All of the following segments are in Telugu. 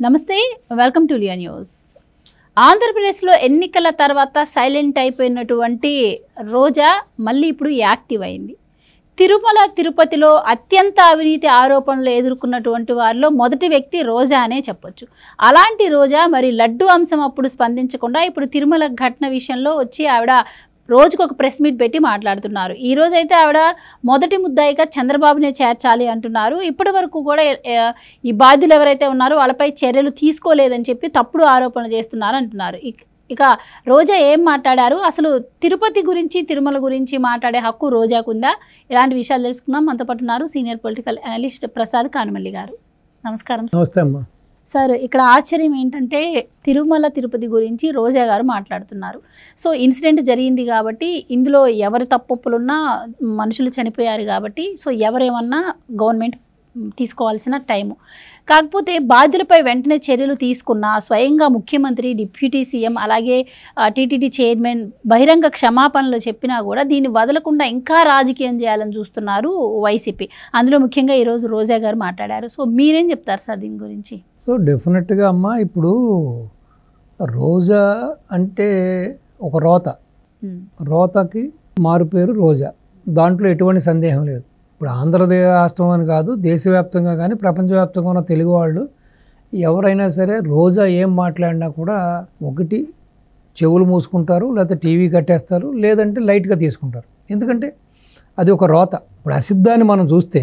నమస్తే, వెల్కమ్ టు లియా న్యూస్. ఆంధ్రప్రదేశ్లో ఎన్నికల తర్వాత సైలెంట్ అయిపోయినటువంటి రోజా మళ్ళీ ఇప్పుడు యాక్టివ్ అయింది. తిరుమల తిరుపతిలో అత్యంత అవినీతి ఆరోపణలు ఎదుర్కొన్నటువంటి వారిలో మొదటి వ్యక్తి రోజా అనే చెప్పొచ్చు. అలాంటి రోజా మరి లడ్డు అంశం అప్పుడు స్పందించకుండా ఇప్పుడు తిరుమల ఘటన విషయంలో వచ్చి ఆవిడ రోజుకు ఒక ప్రెస్ మీట్ పెట్టి మాట్లాడుతున్నారు. ఈ రోజు అయితే ఆవిడ మొదటి ముద్దాయిగా చంద్రబాబునే చేర్చాలి అంటున్నారు. ఇప్పటి వరకు కూడా ఈ బాధ్యులు ఎవరైతే ఉన్నారో వాళ్ళపై చర్యలు తీసుకోలేదని చెప్పి తప్పుడు ఆరోపణలు చేస్తున్నారు అంటున్నారు. ఇక రోజా ఏం మాట్లాడారు, అసలు తిరుపతి గురించి తిరుమల గురించి మాట్లాడే హక్కు రోజాకుందా, ఇలాంటి విషయాలు తెలుసుకుందాం. మనతో పాటు ఉన్నారు సీనియర్ పొలిటికల్ అనలిస్ట్ ప్రసాద్ కానుమల్లి గారు. నమస్కారం. నమస్తే అమ్మా. సార్, ఇక్కడ ఆశ్చర్యం ఏంటంటే తిరుమల తిరుపతి గురించి రోజా గారు మాట్లాడుతున్నారు. సో ఇన్సిడెంట్ జరిగింది కాబట్టి ఇందులో ఎవరి తప్పులున్నా మనుషులు చనిపోయారు కాబట్టి సో ఎవరేమన్నా గవర్నమెంట్ తీసుకోవాల్సిన టైము. కాకపోతే బాధ్యులపై వెంటనే చర్యలు తీసుకున్న స్వయంగా ముఖ్యమంత్రి, డిప్యూటీ సీఎం, అలాగే టీటీడీ చైర్మన్ బహిరంగ క్షమాపణలు చెప్పినా కూడా దీన్ని వదలకుండా ఇంకా రాజకీయం చేయాలని చూస్తున్నారు వైసీపీ. అందులో ముఖ్యంగా ఈరోజు రోజా గారు మాట్లాడారు. సో మీరేం చెప్తారు సార్ దీని గురించి? సో డెఫినెట్గా అమ్మ, ఇప్పుడు రోజా అంటే ఒక రోతకి మారు పేరు రోజా, దాంట్లో ఎటువంటి సందేహం లేదు. ఇప్పుడు ఆంధ్రదేశ రాష్ట్రం అని కాదు, దేశవ్యాప్తంగా కానీ ప్రపంచవ్యాప్తంగా ఉన్న తెలుగు వాళ్ళు ఎవరైనా సరే రోజా ఏం మాట్లాడినా కూడా ఒకటి చెవులు మూసుకుంటారు, లేకపోతే టీవీ కట్టేస్తారు, లేదంటే లైట్గా తీసుకుంటారు. ఎందుకంటే అది ఒక రోత. ఇప్పుడు అసిద్ధాన్ని మనం చూస్తే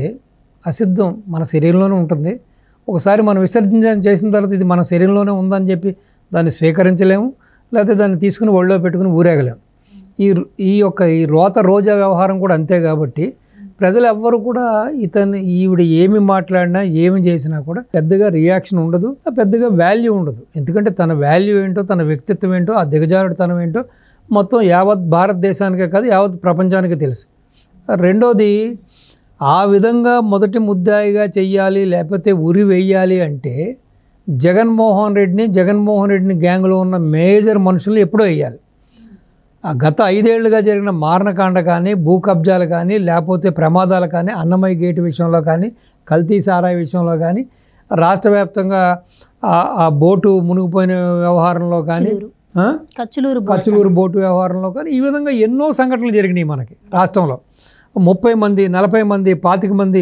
అసిద్ధం మన శరీరంలోనే ఉంటుంది. ఒకసారి మనం విసర్జన చేసిన తర్వాత ఇది మన శరీరంలోనే ఉందని చెప్పి దాన్ని స్వీకరించలేము, లేకపోతే దాన్ని తీసుకుని ఒళ్ళో పెట్టుకుని ఊరేగలేము. ఈ రోజా వ్యవహారం కూడా అంతే. కాబట్టి ప్రజలు ఎవ్వరు కూడా ఈవిడ ఏమి మాట్లాడినా ఏమి చేసినా కూడా పెద్దగా రియాక్షన్ ఉండదు, పెద్దగా వాల్యూ ఉండదు. ఎందుకంటే తన వాల్యూ ఏంటో, తన వ్యక్తిత్వం ఏంటో, ఆ దిగజారుడుతనం ఏంటో మొత్తం యావత్ భారతదేశానికే కాదు యావత్ ప్రపంచానికి తెలుసు. రెండోది, ఆ విధంగా మొదటి ముద్దాయిగా చెయ్యాలి లేకపోతే ఉరి వేయాలి అంటే జగన్మోహన్ రెడ్డిని గ్యాంగ్లో ఉన్న మేజర్ మనుషుల్ని ఎప్పుడో వేయాలి. ఆ గత 5 ఏళ్లుగా జరిగిన మారణకాండ కానీ, భూ కబ్జాలు కానీ, లేకపోతే ప్రమాదాలు కానీ, అన్నమయ్య గేటు విషయంలో కానీ, కల్తీ సారాయి విషయంలో కానీ, రాష్ట్ర వ్యాప్తంగా ఆ బోటు మునిగిపోయిన వ్యవహారంలో కానీ, కచ్చులూరు బోటు వ్యవహారంలో కానీ, ఈ విధంగా ఎన్నో సంఘటనలు జరిగినాయి మనకి రాష్ట్రంలో. 30 మంది, 40 మంది, 25 మంది,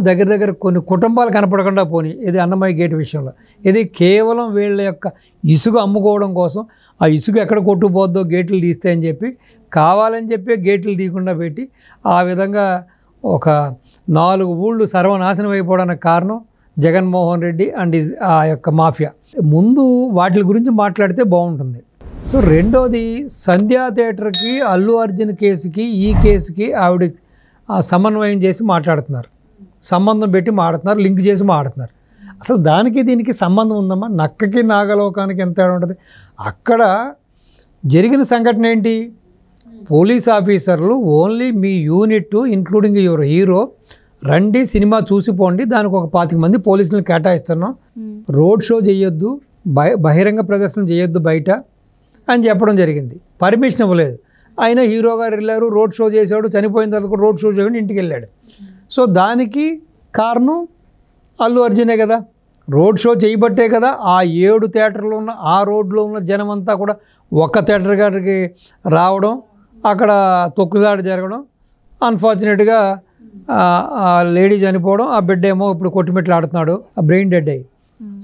దగ్గర కొన్ని కుటుంబాలు కనపడకుండా పోని. ఇది అన్నమయ్య గేటు విషయంలో. ఇది కేవలం వీళ్ళ యొక్క ఇసుక అమ్ముకోవడం కోసం, ఆ ఇసుక ఎక్కడ కొట్టుకుపోద్దో గేట్లు తీస్తే అని చెప్పి కావాలని చెప్పి గేట్లు తీయకుండా పెట్టి ఆ విధంగా ఒక 4 ఊళ్ళు సర్వనాశనం అయిపోవడానికి కారణం జగన్మోహన్ రెడ్డి అండ్ ఆ యొక్క మాఫియా. ముందు వాటి గురించి మాట్లాడితే బాగుంటుంది. సో రెండోది, సంధ్యా థియేటర్కి, అల్లు అర్జున్ కేసుకి, ఈ కేసుకి ఆవిడ సమన్వయం చేసి మాట్లాడుతున్నారు, సంబంధం పెట్టి మాడుతున్నారు, లింక్ చేసి మాడుతున్నారు. అసలు దానికి దీనికి సంబంధం ఉందమ్మా? నక్కకి నాగలోకానికి ఎంత ఉంటుంది? అక్కడ జరిగిన సంఘటన ఏంటి? పోలీస్ ఆఫీసర్లు only me unit including your hero రండి, సినిమా చూసిపోండి, దానికి ఒక 25 మంది పోలీసులను కేటాయిస్తున్నాం, రోడ్ షో చేయొద్దు, బహిరంగ ప్రదర్శన చేయొద్దు బయట అని చెప్పడం జరిగింది. పర్మిషన్ ఇవ్వలేదు. ఆయన హీరో గారు వెళ్ళారు, రోడ్ షో చేశాడు, చనిపోయిన తర్వాత కూడా రోడ్ షో చేయకుండా ఇంటికి వెళ్ళాడు. సో దానికి కారణం అల్లు అర్జునే కదా. రోడ్ షో చేయబట్టే కదా ఆ 7 థియేటర్లో ఉన్న ఆ రోడ్లో ఉన్న జనం అంతా కూడా ఒక్క థియేటర్ గారికి రావడం, అక్కడ తొక్కుదాడి జరగడం, అన్ఫార్చునేట్గా ఆ లేడీ చనిపోవడం, ఆ బిడ్డ ఏమో ఇప్పుడు కొట్టుమిట్లు ఆడుతున్నాడు, ఆ బ్రెయిన్ డెడ్ అయ్యి.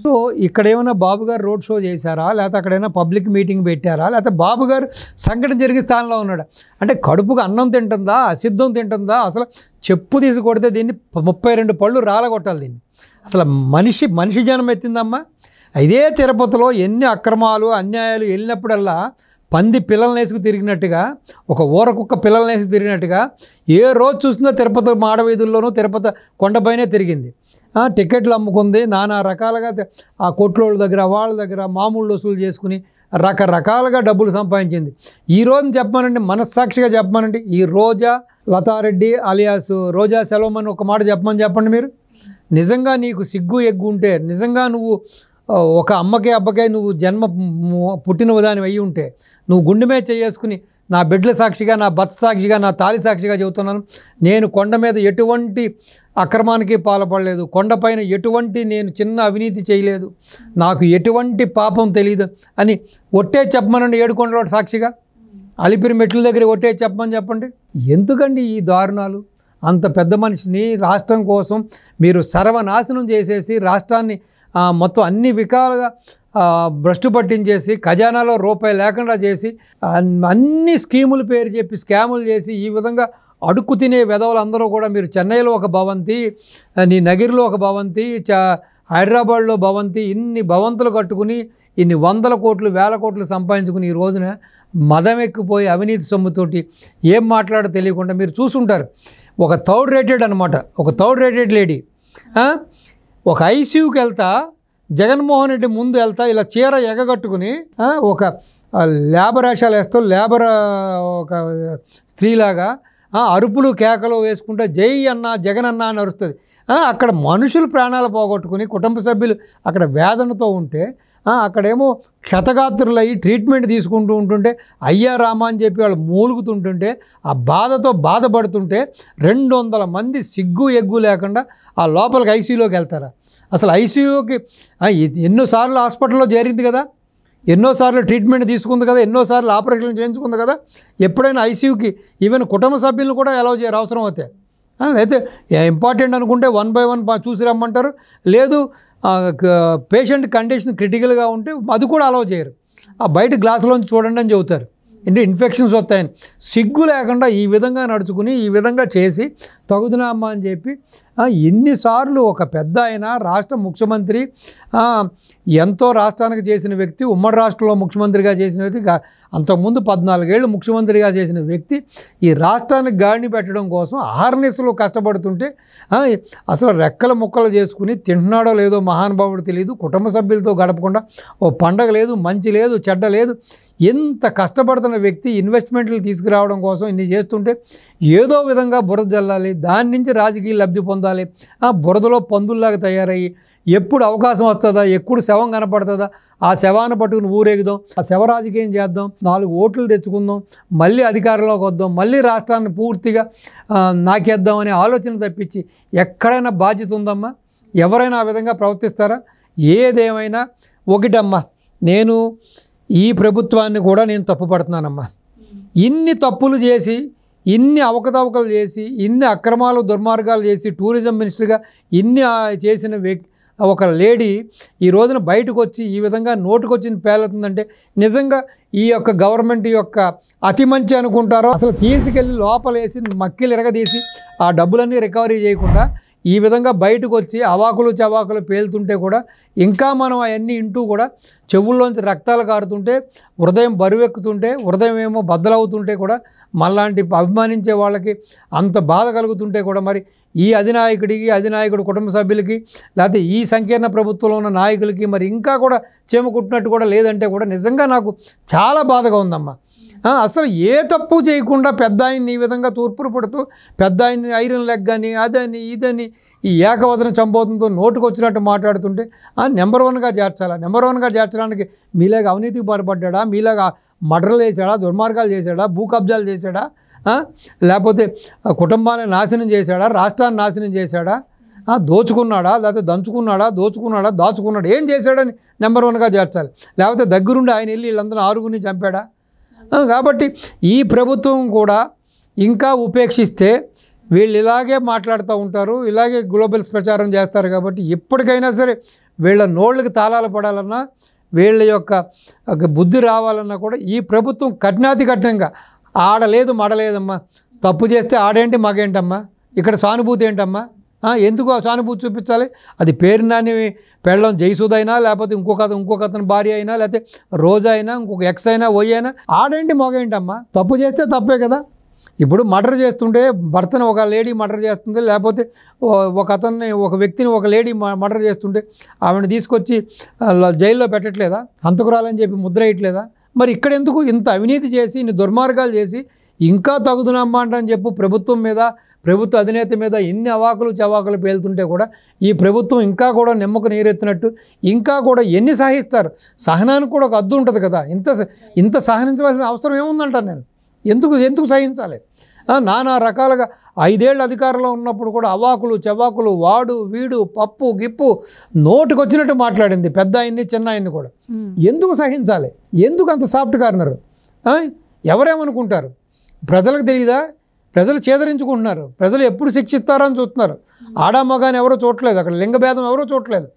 సో ఇక్కడ ఏమైనా బాబు గారు రోడ్ షో చేశారా, లేకపోతే అక్కడైనా పబ్లిక్ మీటింగ్ పెట్టారా, లేకపోతే బాబు గారు సంఘటన జరిగే స్థానంలో ఉన్నాడు? అంటే కడుపుకు అన్నం తింటుందా, అసిద్ధం తింటుందా? అసలు చెప్పు తీసి కొడితే దీన్ని 32 పళ్ళు రాలగొట్టాలి దీన్ని. అసలు మనిషి జనం ఎత్తిందమ్మా. ఇదే తిరుపతిలో ఎన్ని అక్రమాలు అన్యాయాలు వెళ్ళినప్పుడల్లా పంది పిల్లల్ని వేసుకు తిరిగినట్టుగా, ఒక ఊరకుక్క పిల్లల్ని వేసుకు తిరిగినట్టుగా ఏ రోజు చూసినా తిరుపతి మాడవీధుల్లోనూ తిరుపతి కొండపైనే తిరిగింది. టికెట్లు అమ్ముకుంది, నానా రకాలుగా ఆ కొట్లోళ్ళ దగ్గర వాళ్ళ దగ్గర మామూలు వసూలు చేసుకుని రకరకాలుగా డబ్బులు సంపాదించింది. ఈ రోజు చెప్పమానండి, మనస్సాక్షిగా చెప్పమానండి, ఈ రోజా లతారెడ్డి అలియాస్ రోజా సెలవుమని ఒక మాట చెప్పండి మీరు. నిజంగా నీకు సిగ్గు ఎగ్గు ఉంటే, నిజంగా నువ్వు ఒక అమ్మకే అబ్బకే నువ్వు జన్మ పుట్టిన దాని అయ్యి ఉంటే, నువ్వు గుండె మీద చేసుకుని నా బిడ్డల సాక్షిగా, నా భర్త సాక్షిగా, నా తాలి సాక్షిగా చెబుతున్నాను, నేను కొండ మీద ఎటువంటి అక్రమానికి పాల్పడలేదు, కొండపైన ఎటువంటి నేను చిన్న అవినీతి చేయలేదు, నాకు ఎటువంటి పాపం తెలియదు అని ఒట్టే చెప్పమనండి. ఏడుకొండలో సాక్షిగా అలిపిరి మెట్ల దగ్గర ఒట్టే చెప్పమని చెప్పండి. ఎందుకండి ఈ దారుణాలు? అంత పెద్ద మనిషిని రాష్ట్రం కోసం మీరు సర్వనాశనం చేసేసి రాష్ట్రాన్ని మొత్తం అన్ని వికాలుగా భ్రష్టు పట్టించేసి ఖజానాలో రూపాయి లేకుండా చేసి అన్ని స్కీముల పేరు చెప్పి స్కాములు చేసి ఈ విధంగా అడుక్కు తినే వెధవలందరూ కూడా మీరు చెన్నైలో ఒక భవంతి, నీ నగిరిలో ఒక భవంతి, హైదరాబాద్లో భవంతి, ఇన్ని భవంతులు కట్టుకుని ఇన్ని వందల కోట్లు వేల కోట్లు సంపాదించుకుని ఈ రోజున మదం ఎక్కిపోయి అవినీతి సొమ్ముతోటి ఏం మాట్లాడో తెలియకుండా మీరు చూసుంటారు. ఒక థర్డ్ రేటెడ్ అనమాట, ఒక థర్డ్ రేటెడ్ లేడీ ఒక ఐసీయూకి వెళ్తా, జగన్మోహన్ రెడ్డి ముందు వెళ్తా ఇలా చీర ఎగగట్టుకుని ఒక లేబర్ వేషాలు వేస్తూ లేబర్ ఒక స్త్రీలాగా అరుపులు కేకలు వేసుకుంటే జై అన్న జగన్ అన్న అని అరుస్తుంది. అక్కడ మనుషులు ప్రాణాలు పోగొట్టుకుని కుటుంబ సభ్యులు అక్కడ వేదనతో ఉంటే అక్కడేమో క్షతగాత్రులయ్యి ట్రీట్మెంట్ తీసుకుంటూ ఉంటుంటే అయ్యా రామా అని చెప్పి వాళ్ళు మూలుగుతుంటుంటే ఆ బాధతో బాధపడుతుంటే 200 మంది సిగ్గు ఎగ్గు లేకుండా ఆ లోపలికి ఐసీయూలోకి వెళ్తారా? అసలు ఐసీయూకి ఎన్నోసార్లు హాస్పిటల్లో చేరింది కదా, ఎన్నోసార్లు ట్రీట్మెంట్ తీసుకుంది కదా, ఎన్నోసార్లు ఆపరేషన్లు చేయించుకుంది కదా. ఎప్పుడైనా ఐసీయూకి ఈవెన్ కుటుంబ సభ్యులను కూడా అలౌ చేయరు అవసరం అవుతాయి. అయితే ఇంపార్టెంట్ అనుకుంటే 1 by 1 చూసి రమ్మంటారు, లేదు పేషెంట్ కండిషన్ క్రిటికల్గా ఉంటే అది కూడా అలౌ చేయరు. బయట గ్లాసులోంచి చూడండి అని చెబుతారు, అంటే ఇన్ఫెక్షన్స్ వస్తాయని. సిగ్గు లేకుండా ఈ విధంగా నడుచుకుని ఈ విధంగా చేసి తగుదునామా అని చెప్పి ఎన్నిసార్లు ఒక పెద్ద ఆయన రాష్ట్ర ముఖ్యమంత్రి, ఎంతో రాష్ట్రానికి చేసిన వ్యక్తి, ఉమ్మడి రాష్ట్రంలో ముఖ్యమంత్రిగా చేసిన వ్యక్తి, అంతకుముందు 14 ఏళ్ళు ముఖ్యమంత్రిగా చేసిన వ్యక్తి ఈ రాష్ట్రానికి గాడిని పెట్టడం కోసం అహర్నిశలు కష్టపడుతుంటే అసలు రెక్కల ముక్కలు చేసుకుని తింటున్నాడో లేదో మహానుభావుడు తెలియదు. కుటుంబ సభ్యులతో గడపకుండా ఓ పండగ లేదు, మంచి లేదు, చెడ్డ లేదు. ఎంత కష్టపడుతున్న వ్యక్తి ఇన్వెస్ట్మెంట్లు తీసుకురావడం కోసం ఇన్ని చేస్తుంటే ఏదో విధంగా బురద జల్లాలి, దాని నుంచి రాజకీయ లబ్ధి పొందాలి. బురదలో పందుల్లాగా తయారయ్యి ఎప్పుడు అవకాశం వస్తుందా, ఎప్పుడు శవం కనపడుతుందా, ఆ శవాన్ని పట్టుకుని ఊరేగుదాం, ఆ శవ రాజకీయం చేద్దాం, 4 ఓట్లు తెచ్చుకుందాం, మళ్ళీ అధికారంలోకి వద్దాం, మళ్ళీ రాష్ట్రాన్ని పూర్తిగా నాకేద్దాం అనే ఆలోచన తప్పించి ఎక్కడైనా బాధ్యత ఉందమ్మా? ఎవరైనా ఆ విధంగా ప్రవర్తిస్తారా? ఏదేమైనా ఒకటమ్మా, నేను ఈ ప్రభుత్వాన్ని కూడా నేను తప్పుపడుతున్నానమ్మా. ఇన్ని తప్పులు చేసి, ఇన్ని అవకతవకలు చేసి, ఇన్ని అక్రమాలు దుర్మార్గాలు చేసి టూరిజం మినిస్టర్గా ఇన్ని చేసిన ఒక లేడీ ఈ రోజున బయటకు వచ్చి ఈ విధంగా నోటుకొచ్చింది పేలుతుందంటే నిజంగా ఈ యొక్క గవర్నమెంట్ యొక్క అతి మంచి అనుకుంటారో, అసలు తీసుకెళ్ళి లోపలేసి మక్కిలు ఎరగదీసి ఆ డబ్బులన్నీ రికవరీ చేయకుండా ఈ విధంగా బయటకు వచ్చి అవాకులు చవాకులు పేలుతుంటే కూడా ఇంకా మనం అవన్నీ ఇంటూ కూడా చెవుల్లోంచి రక్తాలు కారుతుంటే, హృదయం బరువెక్కుతుంటే, హృదయం ఏమో బద్దలవుతుంటే కూడా మళ్ళాంటి అభిమానించే వాళ్ళకి అంత బాధ కలుగుతుంటే కూడా మరి ఈ అధినాయకుడు కుటుంబ సభ్యులకి, లేకపోతే ఈ సంకీర్ణ ప్రభుత్వంలో ఉన్న నాయకులకి మరి ఇంకా కూడా చీమ కుట్టినట్టు కూడా లేదంటే కూడా నిజంగా నాకు చాలా బాధగా ఉందమ్మా. అసలు ఏ తప్పు చేయకుండా పెద్ద ఆయన్ని ఈ విధంగా తూర్పులు పడుతూ పెద్ద ఆయన్ని ఐరన్ లెగ్ అని అదని ఇదని ఈ ఏకవదన చంపోతంతో నోటుకు వచ్చినట్టు మాట్లాడుతుంటే నెంబర్ 1గా చేర్చాలా? నెంబర్ 1గా చేర్చడానికి మీలాగా అవినీతికి పాల్పడ్డా, మీలాగా మర్డర్లు చేశాడా, దుర్మార్గాలు చేశాడా, భూ కబ్జాలు చేశాడా, లేకపోతే కుటుంబాన్ని నాశనం చేశాడా, రాష్ట్రాన్ని నాశనం చేశాడా, దోచుకున్నాడా, లేకపోతే దాచుకున్నాడా, ఏం చేశాడని నెంబర్ 1గా చేర్చాలి. లేకపోతే దగ్గరుండి ఆయన వెళ్ళి వీళ్ళందరూ 6గురిని చంపాడా? కాబట్టి ఈ ప్రభుత్వం కూడా ఇంకా ఉపేక్షిస్తే వీళ్ళు ఇలాగే మాట్లాడుతూ ఉంటారు, ఇలాగే గ్లోబల్స్ ప్రచారం చేస్తారు. కాబట్టి ఎప్పటికైనా సరే వీళ్ళ నోళ్ళకి తాళాలు పడాలన్నా, వీళ్ళ యొక్క బుద్ధి రావాలన్నా కూడా ఈ ప్రభుత్వం కఠినంగా ఆడలేదు మడలేదమ్మా. తప్పు చేస్తే ఆడేంటి మగేంటమ్మా? ఇక్కడ సానుభూతి ఏంటమ్మా? ఎందుకు సానుభూతి చూపించాలి? అది పేరు నాని పెళ్ళం జయసుధ అయినా, లేకపోతే ఇంకొక అతని భార్య అయినా, లేకపోతే రోజా అయినా, ఇంకొక ఎక్స్ అయినా, ఓయ్ అయినా, ఆడేంటి మగేంటమ్మా? తప్పు చేస్తే తప్పే కదా. ఇప్పుడు మర్డర్ చేస్తుంటే భర్తను ఒక లేడీ మర్డర్ చేస్తుంది, లేకపోతే ఒక వ్యక్తిని ఒక లేడీ మర్డర్ చేస్తుంటే ఆవిడని తీసుకొచ్చి జైల్లో పెట్టట్లేదా? హంతకురాలని చెప్పి ముద్ర వేయట్లేదా? మరి ఇక్కడ ఎందుకు ఇంత అవినీతి చేసి, ఇన్ని దుర్మార్గాలు చేసి ఇంకా తగుదునమ్మా అని చెప్పు ప్రభుత్వం మీద, ప్రభుత్వ అధినేత మీద ఎన్ని అవాకులు చవాకులు పేలుతుంటే కూడా ఈ ప్రభుత్వం ఇంకా కూడా నిమ్మకు నీరెత్తినట్టు ఇంకా కూడా ఎన్ని సహిస్తారు? సహనానికి కూడా ఒక అద్దు ఉంటుంది కదా. ఇంత సహనించవలసిన అవసరం ఏముందంటాను నేను. ఎందుకు ఎందుకు సహించాలి? నానా రకాలుగా 5 ఏళ్ళ అధికారంలో ఉన్నప్పుడు కూడా అవాకులు చెవాకులు వాడు వీడు పప్పు గిప్పు నోటికొచ్చినట్టు మాట్లాడింది పెద్ద ఆయన్ని చిన్న ఆయన్ని కూడా. ఎందుకు సహించాలి? ఎందుకు అంత సాఫ్ట్ కార్నర్? ఎవరేమనుకుంటారు? ప్రజలకు తెలియదా? ప్రజలు చేదరించుకుంటున్నారు. ప్రజలు ఎప్పుడు శిక్షిస్తారని చూస్తున్నారు. ఆడామగాని ఎవరో చూడట్లేదు, అక్కడ లింగభేదం ఎవరో చూడట్లేదు.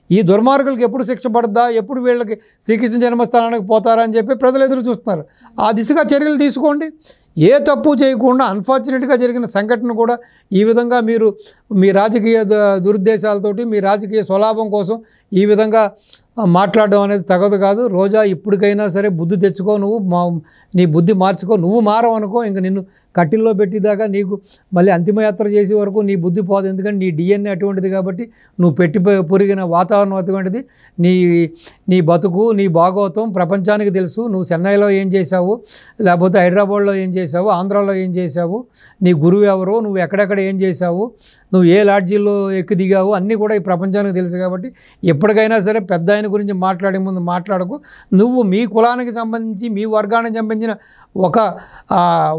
ఈ దుర్మార్గులకు ఎప్పుడు శిక్ష పడద్దా, ఎప్పుడు వీళ్ళకి శ్రీకృష్ణ జన్మస్థానానికి పోతారా అని చెప్పి ప్రజలు ఎదురు చూస్తున్నారు. ఆ దిశగా చర్యలు తీసుకోండి. ఏ తప్పు చేయకుండా అన్ఫార్చునేట్గా జరిగిన సంఘటన కూడా ఈ విధంగా మీరు మీ రాజకీయ దురుద్దేశాలతోటి మీ రాజకీయ స్వలాభం కోసం ఈ విధంగా మాట్లాడడం అనేది తగదు కాదు. రోజా ఇప్పటికైనా సరే బుద్ధి తెచ్చుకో, నువ్వు నీ బుద్ధి మార్చుకో. నువ్వు మారవనుకో ఇంక నిన్ను కట్టిల్లో పెట్టేదాకా నీకు మళ్ళీ అంతిమయాత్ర చేసే వరకు నీ బుద్ధి పోదు. ఎందుకంటే నీ డిఎన్ఏ అటువంటిది కాబట్టి, నువ్వు పెట్టి పొరిగిన వాతావరణం అటువంటిది. నీ బతుకు నీ భాగవతం ప్రపంచానికి తెలుసు. నువ్వు చెన్నైలో ఏం చేశావు, లేకపోతే హైదరాబాద్లో ఏం చేశావు, ఆంధ్రాలో ఏం చేశావు, నీ గురువు ఎవరో, నువ్వు ఎక్కడెక్కడ ఏం చేశావు, నువ్వు ఏ లాడ్జీల్లో ఎక్కి దిగావు, అన్నీ కూడా ఈ ప్రపంచానికి తెలుసు. కాబట్టి ఎప్పటికైనా సరే పెద్ద ఆయన గురించి మాట్లాడే ముందు మాట్లాడకు. నువ్వు మీ కులానికి సంబంధించి మీ వర్గానికి సంబంధించిన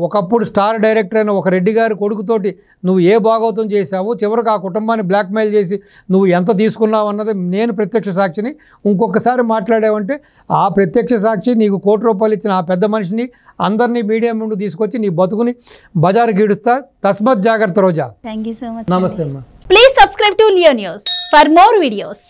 ఒకప్పుడు స్టార్ డైరెక్టర్ అయిన ఒక రెడ్డి గారి కొడుకుతోటి నువ్వు ఏ భాగవతం చేశావు, చివరికి ఆ కుటుంబాన్ని బ్లాక్మెయిల్ చేసి నువ్వు ఎంత తీసుకున్నావు అన్నది నేను ప్రత్యక్ష సాక్షిని. ఇంకొకసారి మాట్లాడావంటే ఆ ప్రత్యక్ష సాక్షి నీకు ₹1,00,00,000 ఇచ్చిన ఆ పెద్ద మనిషిని అందరినీ మీడియా ముందు తీసుకొచ్చి నీ బతుకుని బజారు గీడుస్తా. తస్మత్ జాగ్రత్త Roja. Thank you so much. నమస్తే అమ్మా. Please subscribe to Leo news for more videos.